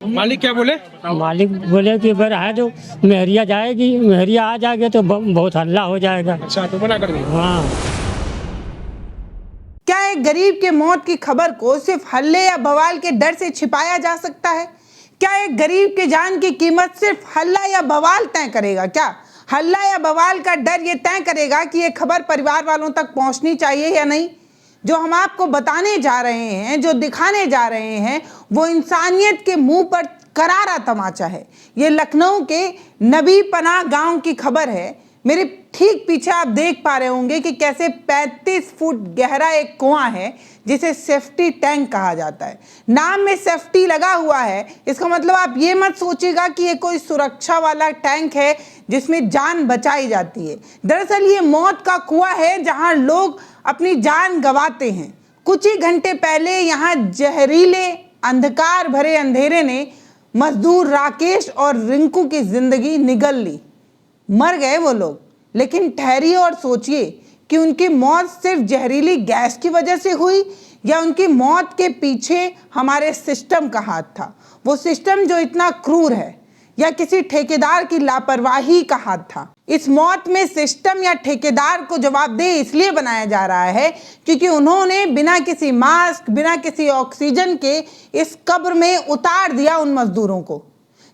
मालिक क्या बोले? मालिक बोले कि अगर है तो मेहरिया जाएगी, मेहरिया आ जाएगी तो बहुत हल्ला हो जाएगा। अच्छा, तो मना कर दिया। हाँ। क्या एक गरीब के मौत की खबर को सिर्फ हल्ले या बवाल के डर से छिपाया जा सकता है? क्या एक गरीब के जान की कीमत सिर्फ हल्ला या बवाल तय करेगा? क्या हल्ला या बवाल का डर ये तय करेगा कि ये खबर परिवार वालों तक पहुंचनी चाहिए या नहीं? जो हम आपको बताने जा रहे हैं, जो दिखाने जा रहे हैं, वो इंसानियत के मुंह पर करारा तमाचा है। ये लखनऊ के नबी पनाह गांव की खबर है। मेरे ठीक पीछे आप देख पा रहे होंगे कि कैसे 35 फुट गहरा एक कुआं है जिसे सेफ्टी टैंक कहा जाता है। नाम में सेफ्टी लगा हुआ है, इसका मतलब आप ये मत सोचिएगा कि ये कोई सुरक्षा वाला टैंक है जिसमें जान बचाई जाती है। दरअसल ये मौत का कुआं है जहां लोग अपनी जान गंवाते हैं। कुछ ही घंटे पहले यहाँ जहरीले अंधकार भरे अंधेरे ने मजदूर राकेश और रिंकू की जिंदगी निगल ली। मर गए वो लोग, लेकिन ठहरिए और सोचिए कि उनकी मौत सिर्फ जहरीली गैस की वजह से हुई या उनकी मौत के पीछे हमारे सिस्टम का हाथ था। वो सिस्टम जो इतना क्रूर है, या किसी ठेकेदार की लापरवाही का हाथ था। इस मौत में सिस्टम या ठेकेदार को जवाबदेह इसलिए बनाया जा रहा है क्योंकि उन्होंने बिना किसी मास्क, बिना किसी ऑक्सीजन के इस कब्र में उतार दिया उन मजदूरों को।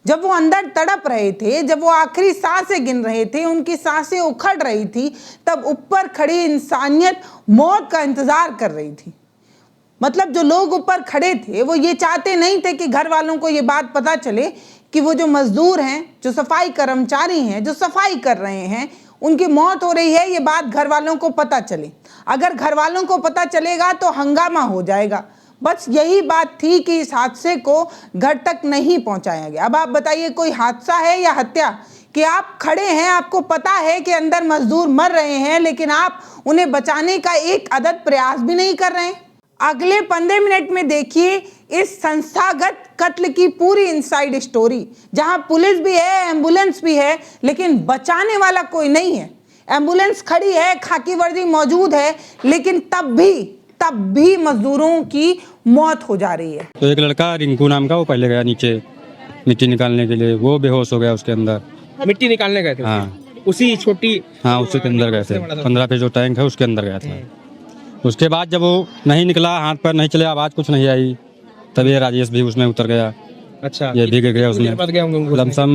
जब वो अंदर तड़प रहे थे, जब वो आखिरी सांसें गिन रहे थे, उनकी सांसें उखड़ रही थी, तब ऊपर खड़ी इंसानियत मौत का इंतजार कर रही थी। मतलब जो लोग ऊपर खड़े थे वो ये चाहते नहीं थे कि घर वालों को ये बात पता चले कि वो जो मजदूर हैं, जो सफाई कर्मचारी हैं, जो सफाई कर रहे हैं, उनकी मौत हो रही है, ये बात घर वालों को पता चले। अगर घर वालों को पता चलेगा तो हंगामा हो जाएगा। बस यही बात थी कि इस हादसे को घर तक नहीं पहुंचाया गया। अब आप बताइए, कोई हादसा है या हत्या कि आप खड़े हैं, आपको पता है कि अंदर मजदूर मर रहे हैं, लेकिन आप उन्हें बचाने का एक अदद प्रयास भी नहीं कर रहे हैं। अगले 15 मिनट में देखिए इस संस्थागत कत्ल की पूरी इनसाइड स्टोरी, जहां पुलिस भी है, एम्बुलेंस भी है, लेकिन बचाने वाला कोई नहीं है। एम्बुलेंस खड़ी है, खाकी वर्दी मौजूद है, लेकिन तब भी मजदूरों की मौत हो जा रही है। तो एक लड़का रिंकू नाम का, वो पहले गया नीचे मिट्टी निकालने के लिए, वो बेहोश हो गया उसके अंदर। मिट्टी निकालने गए थे? हाँ, उसी छोटी। हाँ, उसी के अंदर गए थे। 15 पे जो टैंक है उसके अंदर गया था। उसके बाद जब वो नहीं निकला, हाथ पर नहीं चले, आवाज़ कुछ नहीं आई, तभी ये राजेश भी उसमें उतर गया। अच्छा, ये भी गिर गया उसमें। लमसम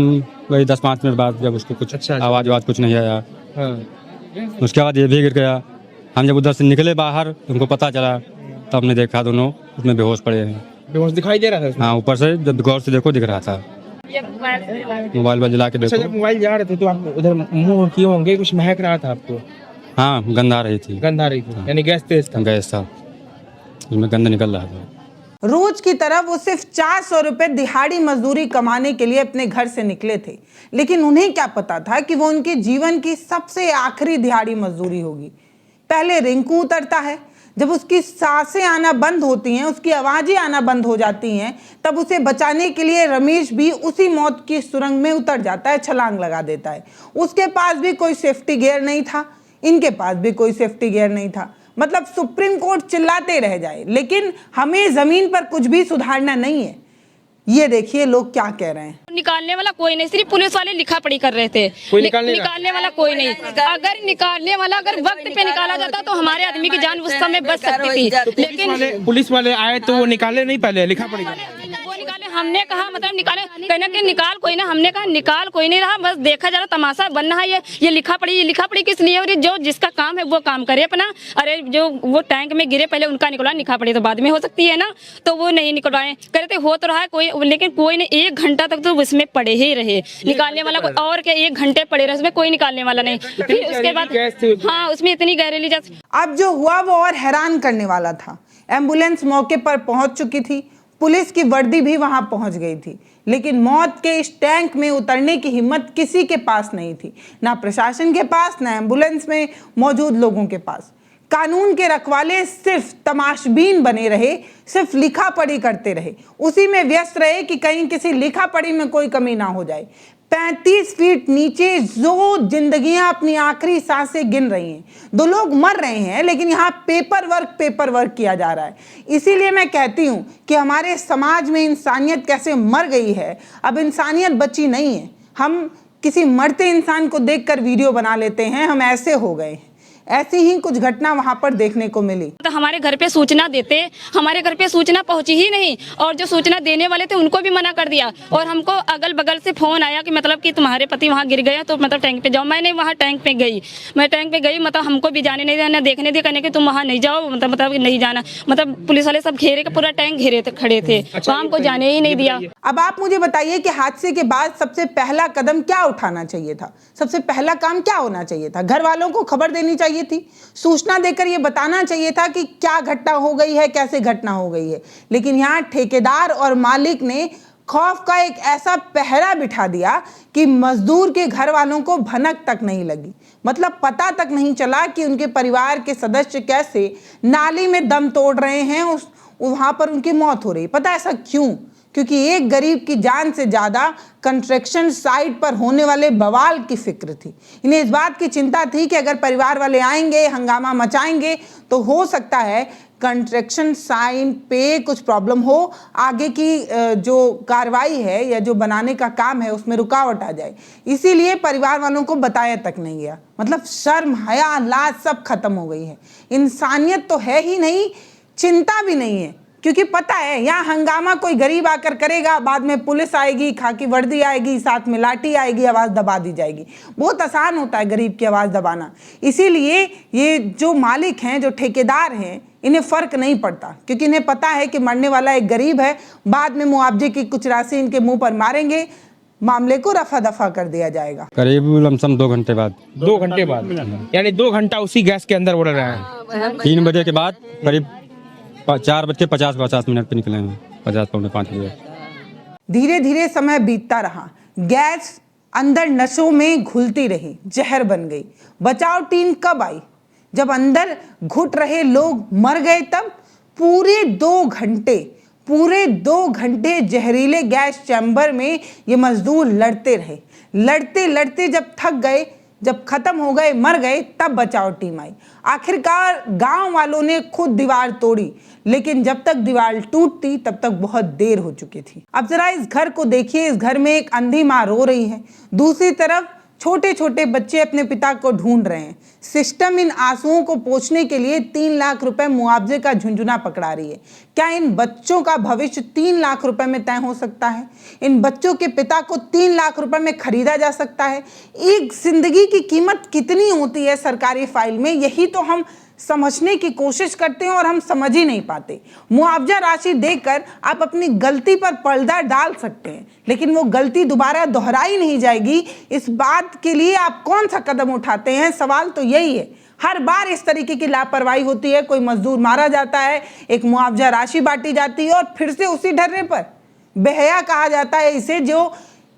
वही 10-5 मिनट बाद जब उसको कुछ अच्छा। आवाज़ कुछ नहीं आया। हाँ। उसके बाद ये भी गिर गया। हम जब उधर से निकले बाहर, उनको पता चला, तब हमने देखा दोनों उसमें बेहोश पड़े हैं। बेहोश दिखाई दे रहा था उसमें? हाँ, ऊपर से जब गौर से देखो दिख रहा था। मोबाइल पर जला के अच्छा, देखो। जब मोबाइल जा रहे थे तो आप उधर मुंह किए होंगे, कुछ महक रहा था आपको? हाँ, गंध आ रही थी। गंध आ रही थी, यानी गैस तेज था? गैस था, उसमें गंध निकल रहा था। रोज की तरह वो सिर्फ 400 रुपए दिहाड़ी मजदूरी कमाने के लिए अपने घर से निकले थे, लेकिन उन्हें क्या पता था कि वो उनके जीवन की सबसे आखिरी दिहाड़ी मजदूरी होगी। पहले रिंकू उतरता है, जब उसकी सांसें आना बंद होती हैं, उसकी आवाज़ें आना बंद हो जाती हैं, तब उसे बचाने के लिए रमेश भी उसी मौत की सुरंग में उतर जाता है, छलांग लगा देता है। उसके पास भी कोई सेफ्टी गियर नहीं था, इनके पास भी कोई सेफ्टी गियर नहीं था। मतलब सुप्रीम कोर्ट चिल्लाते रह जाए, लेकिन हमें जमीन पर कुछ भी सुधारना नहीं है। ये देखिए लोग क्या कह रहे हैं। निकालने वाला कोई नहीं, सिर्फ पुलिस वाले लिखा पढ़ी कर रहे थे। कोई निकालने वाला कोई नहीं। अगर निकालने वाला अगर वक्त पे निकाला जाता तो हमारे आदमी की जान उस समय बच सकती थी, लेकिन पुलिस वाले आए तो वो निकाले नहीं, पहले लिखा पड़ी। वो निकाले, हमने कहा मतलब निकाले, कहना कि निकाल कोई ना, हमने कहा निकाल कोई नहीं रहा, बस देखा जा रहा तमाशा बनना है। ये लिखा पड़ी किस लिए? और जो जिसका काम है वो काम करे अपना। अरे जो वो टैंक में गिरे पहले उनका निकलवा, लिखा पड़ी तो बाद में हो सकती है ना, तो वो नहीं निकलवाए। कहते हो तो रहा है कोई, लेकिन कोई ने 1 घंटा तक तो उसमें पड़े ही रहे। निकालने वाला कोई और क्या, 1 घंटे पड़े रहे उसमें, कोई निकालने वाला नहीं। फिर उसके बाद हाँ, उसमें इतनी गहरीली जैसे। अब जो हुआ वो और हैरान करने वाला था। एम्बुलेंस मौके पर पहुंच चुकी थी, पुलिस की वर्दी भी वहां पहुंच गई थी, लेकिन मौत के इस टैंक में उतरने की हिम्मत किसी के पास नहीं थी, ना प्रशासन के पास, ना एम्बुलेंस में मौजूद लोगों के पास। कानून के रखवाले सिर्फ तमाशबीन बने रहे, सिर्फ लिखा पढ़ी करते रहे, उसी में व्यस्त रहे कि कहीं किसी लिखा पढ़ी में कोई कमी ना हो जाए। 35 फीट नीचे जो जिंदगियां अपनी आखिरी सांसें गिन रही हैं, 2 लोग मर रहे हैं, लेकिन यहाँ पेपर वर्क किया जा रहा है। इसीलिए मैं कहती हूँ कि हमारे समाज में इंसानियत कैसे मर गई है, अब इंसानियत बची नहीं है। हम किसी मरते इंसान को देखकर वीडियो बना लेते हैं, हम ऐसे हो गए हैं। ऐसी ही कुछ घटना वहां पर देखने को मिली। तो हमारे घर पे सूचना देते, हमारे घर पे सूचना पहुंची ही नहीं, और जो सूचना देने वाले थे उनको भी मना कर दिया। और हमको अगल बगल से फोन आया कि मतलब कि तुम्हारे पति वहां गिर गया, तो मतलब टैंक पे जाओ। मैंने वहां टैंक पे गई, मैं टैंक पे गई, मतलब हमको भी जाने नहीं दिया, ना देखने दिया, कहने कि तुम वहां नहीं जाओ, मतलब नहीं जाना। मतलब पुलिस वाले सब घेरे का पूरा टैंक घेरे खड़े थे, तो हमको जाने ही नहीं दिया। अब आप मुझे बताइए कि हादसे के बाद सबसे पहला कदम क्या उठाना चाहिए था? सबसे पहला काम क्या होना चाहिए था? घर वालों को खबर देनी चाहिए थी, सूचना देकर यह बताना चाहिए था कि क्या घटना हो गई है, कैसे घटना हो गई है। लेकिन यहाँ ठेकेदार और मालिक ने खौफ का एक ऐसा पहरा बिठा दिया कि मजदूर के घर वालों को भनक तक नहीं लगी, मतलब पता तक नहीं चला कि उनके परिवार के सदस्य कैसे नाली में दम तोड़ रहे हैं, वहां पर उनकी मौत हो रही। पता ऐसा क्यों? क्योंकि एक गरीब की जान से ज्यादा कंस्ट्रक्शन साइट पर होने वाले बवाल की फिक्र थी। इन्हें इस बात की चिंता थी कि अगर परिवार वाले आएंगे, हंगामा मचाएंगे, तो हो सकता है कंस्ट्रक्शन साइट पे कुछ प्रॉब्लम हो, आगे की जो कार्रवाई है या जो बनाने का काम है उसमें रुकावट आ जाए। इसीलिए परिवार वालों को बताया तक नहीं गया। मतलब शर्म, हया, लाज सब खत्म हो गई है। इंसानियत तो है ही नहीं, चिंता भी नहीं है, क्योंकि पता है यहाँ हंगामा कोई गरीब आकर करेगा, बाद में पुलिस आएगी, खाकी वर्दी आएगी, साथ में लाठी आएगी, आवाज़ दबा दी जाएगी। बहुत आसान होता है गरीब की आवाज़ दबाना। इसीलिए ये जो मालिक हैं, जो ठेकेदार हैं, इन्हें फ़र्क नहीं पड़ता, क्योंकि इन्हें पता है कि मरने वाला एक गरीब है, बाद में मुआवजे की कुछ राशि इनके मुंह पर मारेंगे, मामले को रफा दफा कर दिया जाएगा। करीब लमसम 2 घंटे बाद 2 घंटे बाद, यानी 2 घंटा उसी गैस के अंदर उड़ रहा है। 3 बजे के बाद करीब 4:50 पे निकले हैं, 50-5 बजे। धीरे धीरे समय बीतता रहा, गैस अंदर नसों में घुलती रही, जहर बन गई। बचाव टीम कब आई? जब अंदर घुट रहे लोग मर गए तब। पूरे 2 घंटे जहरीले गैस चैम्बर में ये मजदूर लड़ते रहे। लड़ते लड़ते जब थक गए, जब खत्म हो गए, मर गए, तब बचाव टीम आई। आखिरकार गांव वालों ने खुद दीवार तोड़ी, लेकिन जब तक दीवार टूटती तब तक बहुत देर हो चुकी थी। अब जरा इस घर को देखिए, इस घर में एक अंधी माँ रो रही है, दूसरी तरफ छोटे छोटे बच्चे अपने पिता को ढूंढ रहे हैं। सिस्टम इन आंसुओं को पोंछने के लिए 3 लाख रुपए मुआवजे का झुंझुना पकड़ा रही है। क्या इन बच्चों का भविष्य 3 लाख रुपए में तय हो सकता है? इन बच्चों के पिता को 3 लाख रुपए में खरीदा जा सकता है? एक जिंदगी की कीमत कितनी होती है सरकारी फाइल में, यही तो हम समझने की कोशिश करते हैं और हम समझ ही नहीं पाते। मुआवजा राशि देकर आप अपनी गलती पर पर्दा डाल सकते हैं, लेकिन वो गलती दोबारा दोहराई नहीं जाएगी। इस बात के लिए आप कौन सा कदम उठाते हैं? सवाल तो यही है। हर बार इस तरीके की लापरवाही होती है, कोई मजदूर मारा जाता है, एक मुआवजा राशि बांटी जाती है और फिर से उसी ढर्रे पर। बेहया कहा जाता है इसे, जो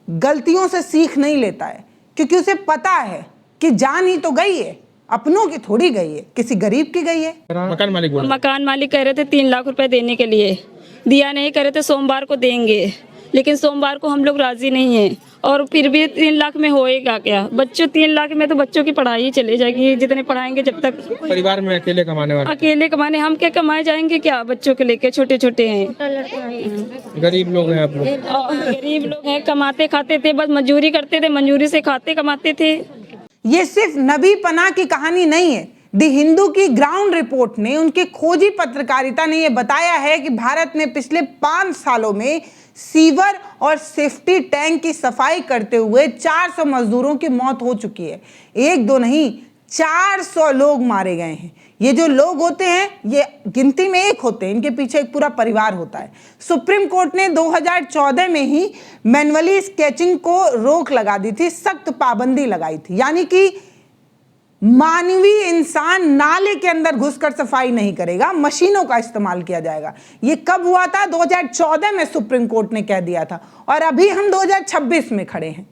गलतियों से सीख नहीं लेता है, क्योंकि उसे पता है कि जान ही तो गई है, अपनों की थोड़ी गई है, किसी गरीब की गई है। मकान मालिक कह रहे थे 3 लाख रुपए देने के लिए, दिया नहीं, कह रहे थे सोमवार को देंगे, लेकिन सोमवार को हम लोग राजी नहीं हैं। और फिर भी 3 लाख में होएगा क्या? बच्चों 3 लाख में तो बच्चों की पढ़ाई चले जाएगी, जितने पढ़ाएंगे जब तक। परिवार में अकेले कमाने वाले, अकेले कमाने हम क्या कमाए जाएंगे क्या? बच्चों के लेके छोटे छोटे हैं, गरीब लोग हैं आप लोग। गरीब लोग हैं, कमाते खाते थे, बस मजदूरी करते थे, मजदूरी से खाते कमाते थे। ये सिर्फ नबी पनाह की कहानी नहीं है। दी हिंदू की ग्राउंड रिपोर्ट ने, उनके खोजी पत्रकारिता ने यह बताया है कि भारत में पिछले 5 सालों में सीवर और सेफ्टी टैंक की सफाई करते हुए 400 मजदूरों की मौत हो चुकी है। 1-2 नहीं, 400 लोग मारे गए हैं। ये जो लोग होते हैं, ये गिनती में एक होते हैं, इनके पीछे एक पूरा परिवार होता है। सुप्रीम कोर्ट ने 2014 में ही मैनुअली स्केचिंग को रोक लगा दी थी, सख्त पाबंदी लगाई थी, यानी कि मानवीय इंसान नाले के अंदर घुसकर सफाई नहीं करेगा, मशीनों का इस्तेमाल किया जाएगा। ये कब हुआ था? 2014 में सुप्रीम कोर्ट ने कह दिया था, और अभी हम 2026 में खड़े हैं।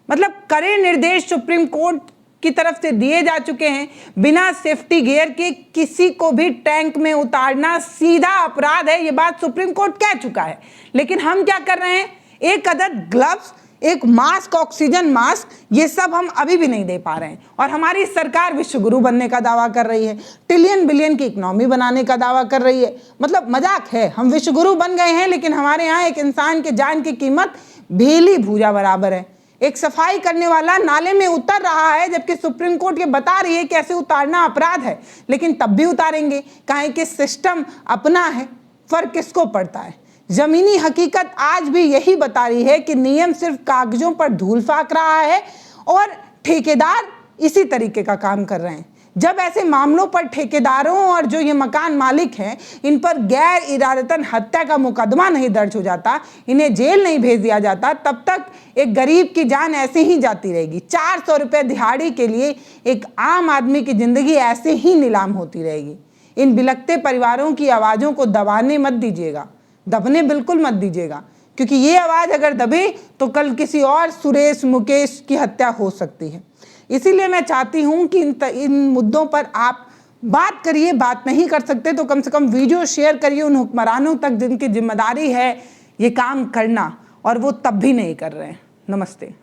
मतलब कड़े निर्देश सुप्रीम कोर्ट की तरफ से दिए जा चुके हैं। बिना सेफ्टी गियर के किसी को भी टैंक में उतारना सीधा अपराध है, ये बात सुप्रीम कोर्ट कह चुका है। लेकिन हम क्या कर रहे हैं? एक अदद ग्लव्स, एक मास्क, ऑक्सीजन मास्क, ये सब हम अभी भी नहीं दे पा रहे हैं। और हमारी सरकार विश्व गुरु बनने का दावा कर रही है, ट्रिलियन बिलियन की इकोनॉमी बनाने का दावा कर रही है। मतलब मजाक है, हम विश्व गुरु बन गए हैं, लेकिन हमारे यहाँ एक इंसान के जान की कीमत भेली भूजा बराबर है। एक सफाई करने वाला नाले में उतर रहा है, जबकि सुप्रीम कोर्ट ये बता रही है कि ऐसे उतारना अपराध है, लेकिन तब भी उतारेंगे। काहे कि सिस्टम अपना है, फर्क किसको पड़ता है। जमीनी हकीकत आज भी यही बता रही है कि नियम सिर्फ कागजों पर धूल फाक रहा है और ठेकेदार इसी तरीके का काम कर रहे हैं। जब ऐसे मामलों पर ठेकेदारों और जो ये मकान मालिक हैं, इन पर गैर इरादतन हत्या का मुकदमा नहीं दर्ज हो जाता, इन्हें जेल नहीं भेज दिया जाता, तब तक एक गरीब की जान ऐसे ही जाती रहेगी। 400 रुपये दिहाड़ी के लिए एक आम आदमी की जिंदगी ऐसे ही नीलाम होती रहेगी। इन बिलखते परिवारों की आवाज़ों को दबाने मत दीजिएगा, दबने बिल्कुल मत दीजिएगा, क्योंकि ये आवाज़ अगर दबे तो कल किसी और सुरेश मुकेश की हत्या हो सकती है। इसीलिए मैं चाहती हूँ कि इन मुद्दों पर आप बात करिए। बात नहीं कर सकते तो कम से कम वीडियो शेयर करिए उन हुक्मरानों तक जिनकी जिम्मेदारी है ये काम करना, और वो तब भी नहीं कर रहे हैं। नमस्ते।